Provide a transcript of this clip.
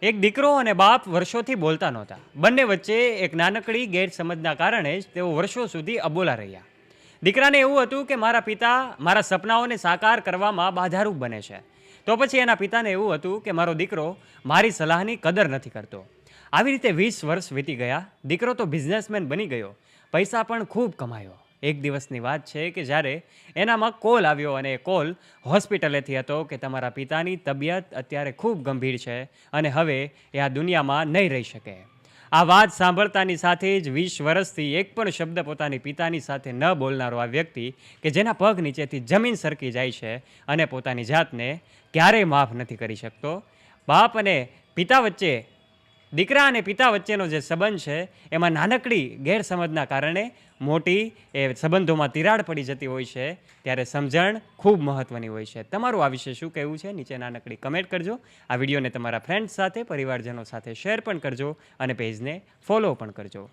એક દીકરો અને બાપ વર્ષોથી બોલતા નહોતા. બંને વચ્ચે એક નાનકડી ગેરસમજના કારણે જ તેઓ વર્ષો સુધી અબોલા રહ્યા. દીકરાને એવું હતું કે મારા પિતા મારા સપનાઓને સાકાર કરવામાં બાધારૂપ બને છે. તો પછી એના પિતાને એવું હતું કે મારો દીકરો મારી સલાહની કદર નથી કરતો. આવી રીતે 20 વર્ષ વીતી ગયા. દીકરો તો બિઝનેસમેન બની ગયો, પૈસા પણ ખૂબ કમાયો. એક દિવસની વાત છે કે જ્યારે એનામાં કોલ આવ્યો અને એ કોલ હોસ્પિટલેથી હતો કે તમારા પિતાની તબિયત અત્યારે ખૂબ ગંભીર છે અને હવે એ આ દુનિયામાં નહીં રહી શકે. આ વાત સાંભળતાની સાથે જ 20 વર્ષથી એક પણ શબ્દ પોતાની પિતાની સાથે ન બોલનારો આ વ્યક્તિ કે જેના પગ નીચેથી જમીન સરકી જાય છે અને પોતાની જાતને ક્યારેય માફ નથી કરી શકતો. બાપ અને પિતા વચ્ચે, દીકરા અને પિતા વચ્ચેનો જે સંબંધ છે એમાં નાનકડી ગેરસમજના કારણે મોટી એ સંબંધોમાં તિરાડ પડી જતી હોય છે. ત્યારે સમજણ ખૂબ મહત્ત્વની હોય છે. તમારું આ વિશે શું કહેવું છે? નીચે નાનકડી કમેન્ટ કરજો. આ વિડીયોને તમારા ફ્રેન્ડ્સ સાથે, પરિવારજનો સાથે શેર પણ કરજો અને પેજને ફોલો પણ કરજો.